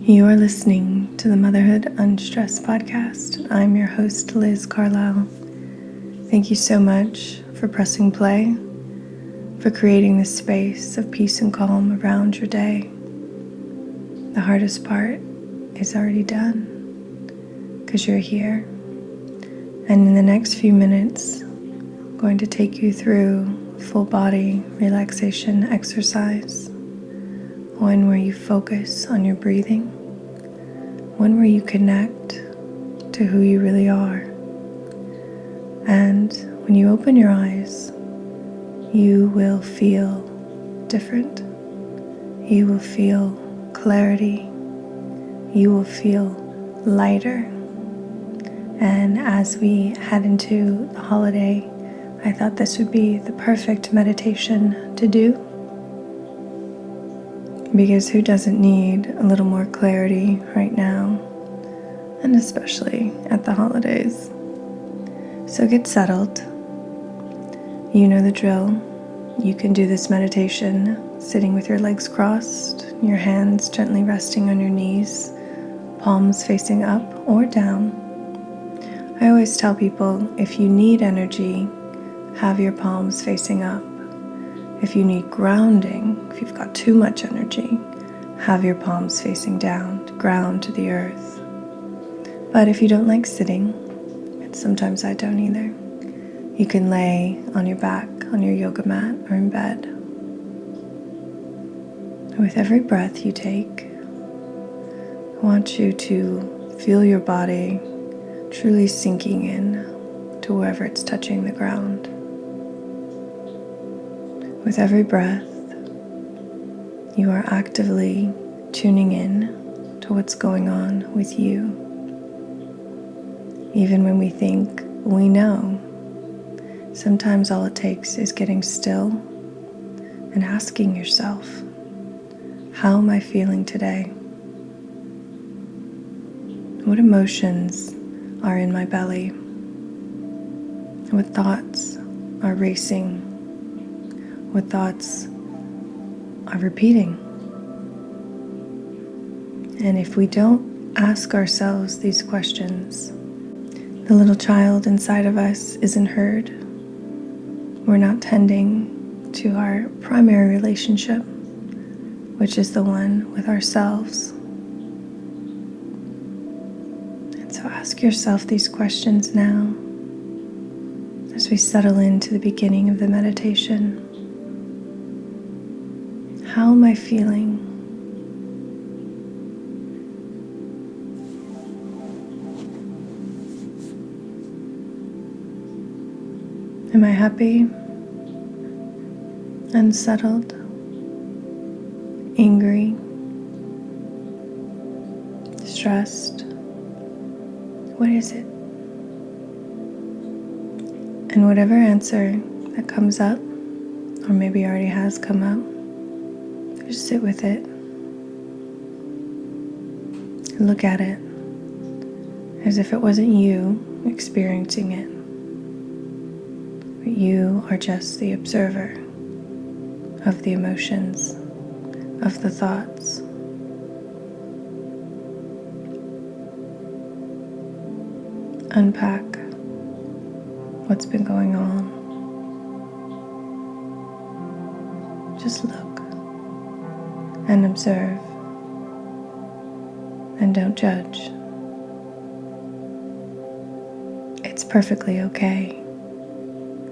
You are listening to the Motherhood Unstressed podcast. I'm your host, Liz Carlisle. Thank you so much for pressing play, for creating this space of peace and calm around your day. The hardest part is already done because you're here. And in the next few minutes, I'm going to take you through a full body relaxation exercise. One where you focus on your breathing, one where you connect to who you really are. And when you open your eyes, you will feel different. You will feel clarity. You will feel lighter. And as we head into the holiday, I thought this would be the perfect meditation to do. Because who doesn't need a little more clarity right now, and especially at the holidays? So get settled. You know the drill. You can do this meditation sitting with your legs crossed, your hands gently resting on your knees, palms facing up or down. I always tell people, if you need energy, have your palms facing up. If you need grounding, if you've got too much energy, have your palms facing down to ground to the earth. But if you don't like sitting, and sometimes I don't either, you can lay on your back, on your yoga mat, or in bed. With every breath you take, I want you to feel your body truly sinking in to wherever it's touching the ground. With every breath, you are actively tuning in to what's going on with you. Even when we think we know, sometimes all it takes is getting still and asking yourself, how am I feeling today? What emotions are in my belly? What thoughts are racing? What thoughts are repeating? And if we don't ask ourselves these questions, the little child inside of us isn't heard. We're not tending to our primary relationship, which is the one with ourselves. And so ask yourself these questions now as we settle into the beginning of the meditation. How am I feeling? Am I happy? Unsettled? Angry? Stressed? What is it? And whatever answer that comes up, or maybe already has come up, just sit with it. Look at it as if it wasn't you experiencing it, but you are just the observer of the emotions, of the thoughts. Unpack what's been going on. Just look and observe, and don't judge. It's perfectly okay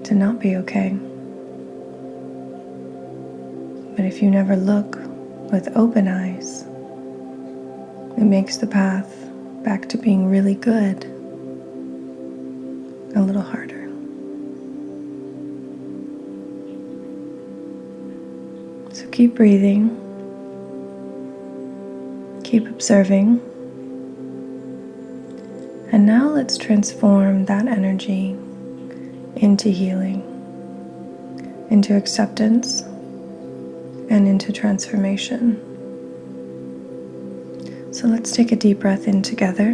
to not be okay. But if you never look with open eyes, it makes the path back to being really good a little harder. So keep breathing. Keep observing. And now let's transform that energy into healing, into acceptance, and into transformation. So let's take a deep breath in together.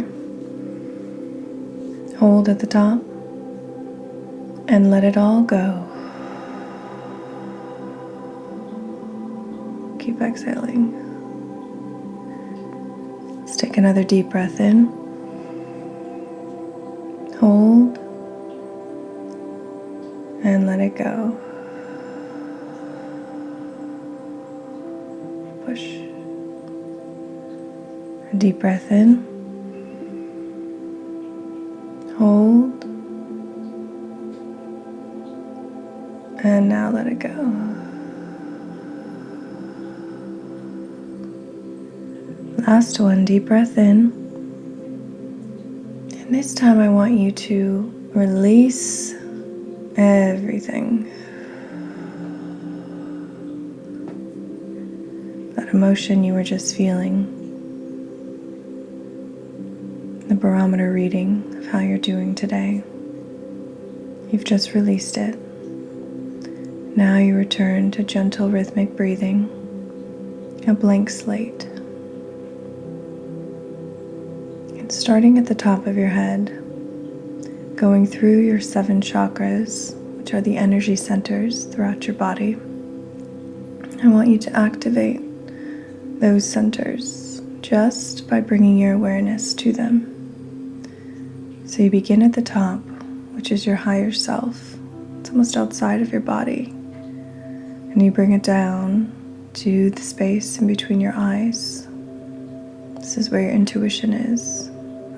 Hold at the top and let it all go. Keep exhaling. take another deep breath in. Hold. And let it go. Push. A deep breath in. Hold. And now let it go. Last one, deep breath in. And this time I want you to release everything. That emotion you were just feeling. The barometer reading of how you're doing today. You've just released it. Now you return to gentle rhythmic breathing, a blank slate. And starting at the top of your head, going through your 7 chakras, which are the energy centers throughout your body. I want you to activate those centers just by bringing your awareness to them. So you begin at the top, which is your higher self. It's almost outside of your body. And you bring it down to the space in between your eyes. This is where your intuition is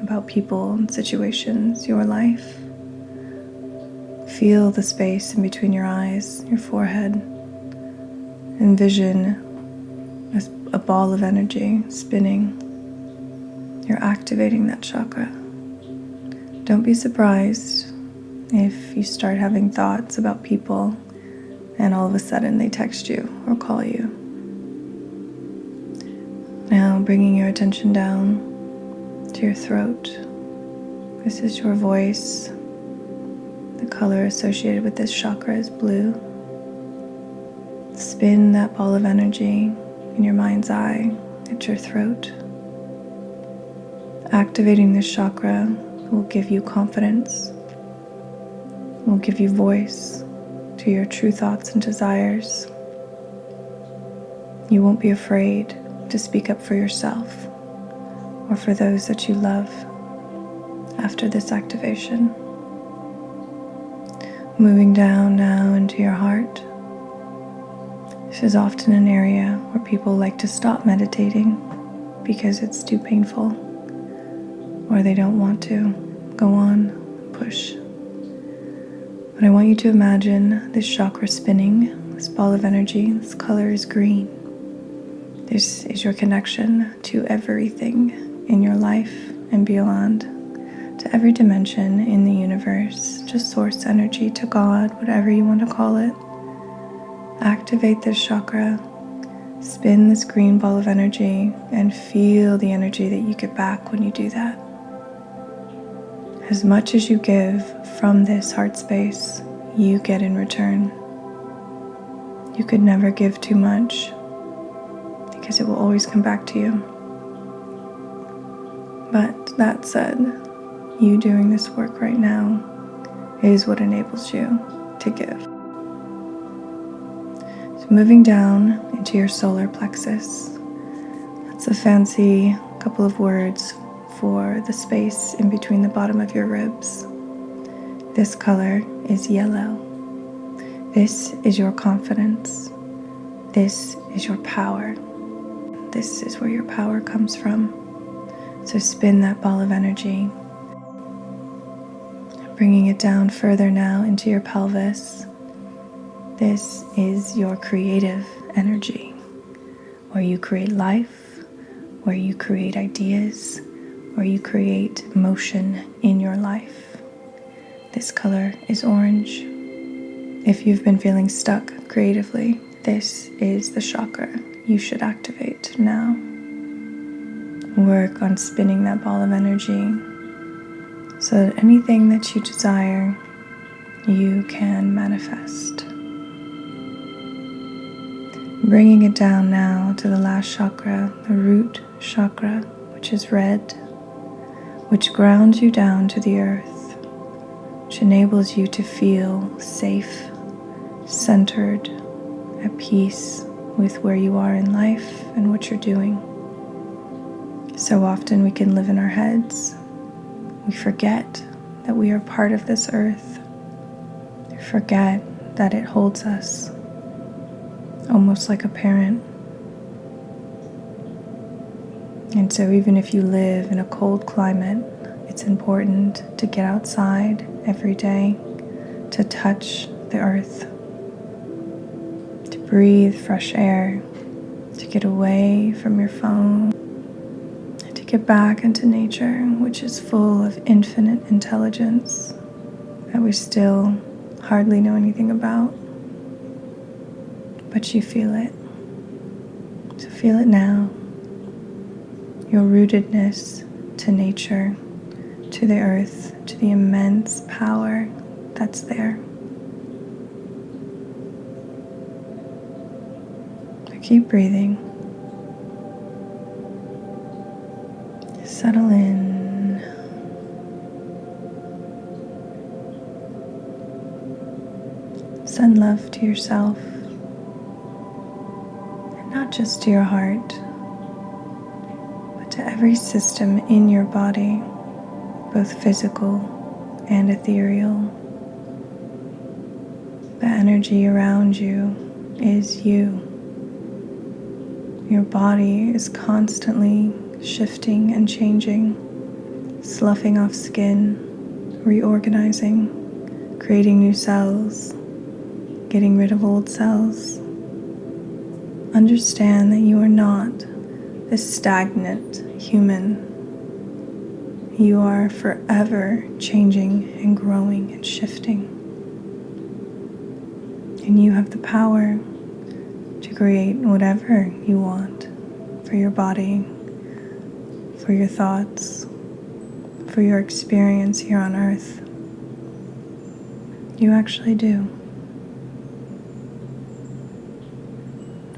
about people and situations, your life. Feel the space in between your eyes, your forehead. Envision a ball of energy spinning. You're activating that chakra. Don't be surprised if you start having thoughts about people and all of a sudden they text you or call you. Now bringing your attention down to your throat. This is your voice. The color associated with this chakra is blue. Spin that ball of energy in your mind's eye at your throat. Activating this chakra will give you confidence, will give you voice to your true thoughts and desires. You won't be afraid to speak up for yourself or for those that you love after this activation. Moving down now into your heart. This is often an area where people like to stop meditating because it's too painful or they don't want to go on, push. But I want you to imagine this chakra spinning, this ball of energy. This color is green. This is your connection to everything in your life and beyond, to every dimension in the universe, to source energy, to God, whatever you want to call it. Activate this chakra, spin this green ball of energy, and feel the energy that you get back when you do that. As much as you give from this heart space, you get in return. You could never give too much because it will always come back to you. But that said, you doing this work right now is what enables you to give. So moving down into your solar plexus. That's a fancy couple of words for the space in between the bottom of your ribs. This color is yellow. This is your confidence. This is your power. This is where your power comes from. So spin that ball of energy, bringing it down further now into your pelvis. This is your creative energy, where you create life, where you create ideas, where you create motion in your life. This color is orange. If you've been feeling stuck creatively, this is the chakra you should activate now. Work on spinning that ball of energy so that anything that you desire, you can manifest. Bringing it down now to the last chakra, the root chakra, which is red, which grounds you down to the earth, which enables you to feel safe, centered, at peace with where you are in life and what you're doing. So often we can live in our heads. We forget that we are part of this earth. We forget that it holds us, almost like a parent. And so even if you live in a cold climate, it's important to get outside every day, to touch the earth, to breathe fresh air, to get away from your phone, and to get back into nature, which is full of infinite intelligence that we still hardly know anything about. But you feel it. So feel it now. Your rootedness to nature, to the earth, to the immense power that's there. So keep breathing. Settle in. Send love to yourself, and not just to your heart, to every system in your body, both physical and ethereal. The energy around you is you. Your body is constantly shifting and changing, sloughing off skin, reorganizing, creating new cells, getting rid of old cells. Understand that you are not this stagnant human. You are forever changing and growing and shifting. And you have the power to create whatever you want for your body, for your thoughts, for your experience here on earth. You actually do.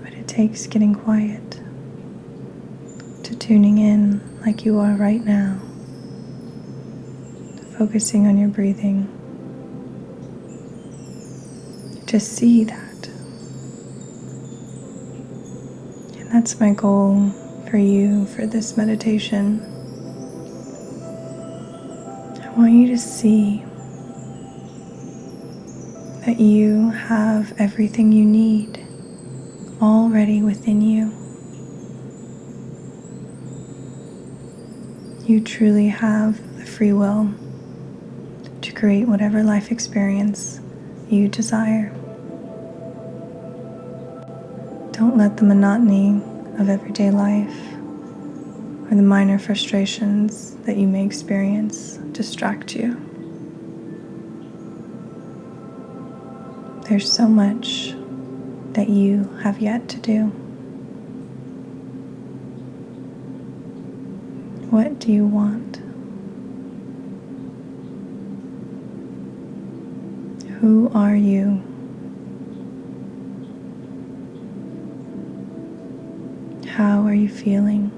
But it takes getting quiet, to tuning in like you are right now, to focusing on your breathing, to see that. And that's my goal for you for this meditation. I want you to see that you have everything you need already within you. You truly have the free will to create whatever life experience you desire. Don't let the monotony of everyday life or the minor frustrations that you may experience distract you. There's so much that you have yet to do. What do you want? Who are you? How are you feeling?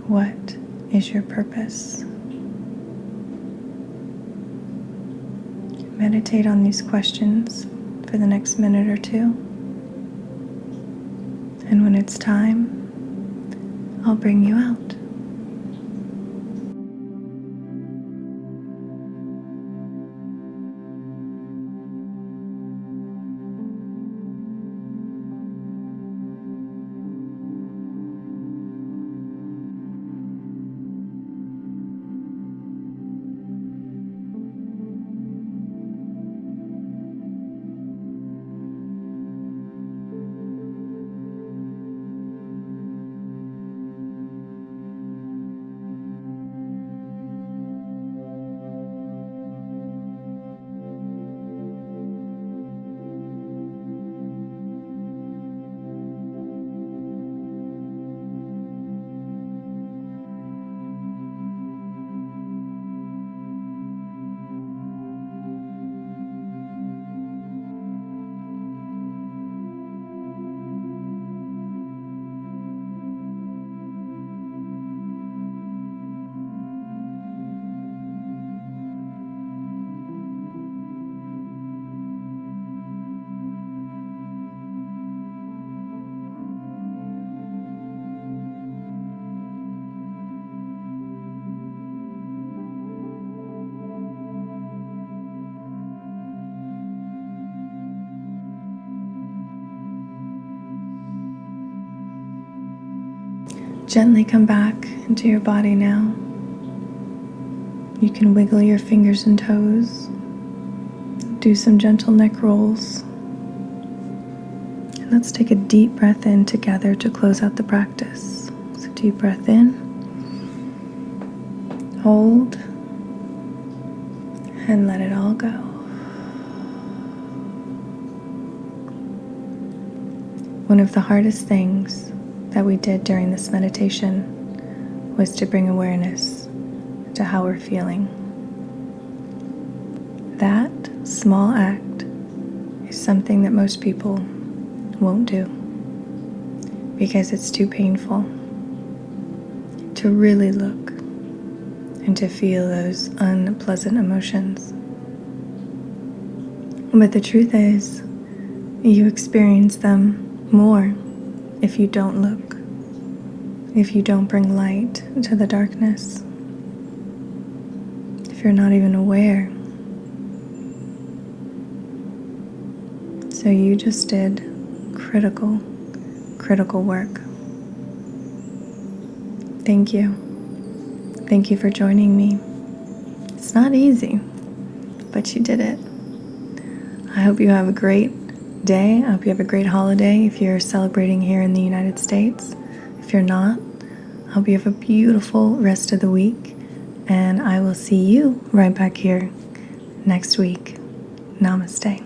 What is your purpose? Meditate on these questions for the next minute or two. And when it's time, I'll bring you out. Gently come back into your body now. You can wiggle your fingers and toes, do some gentle neck rolls. And let's take a deep breath in together to close out the practice. So deep breath in, hold, and let it all go. One of the hardest things that we did during this meditation was to bring awareness to how we're feeling. That small act is something that most people won't do because it's too painful to really look and to feel those unpleasant emotions. But the truth is, you experience them more if you don't look, if you don't bring light to the darkness, if you're not even aware. So you just did critical work. Thank you. Thank you for joining me. It's not easy, but you did it. I hope you have a great day. I hope you have a great holiday if you're celebrating here in the United States. If you're not, I hope you have a beautiful rest of the week, and I will see you right back here next week. Namaste.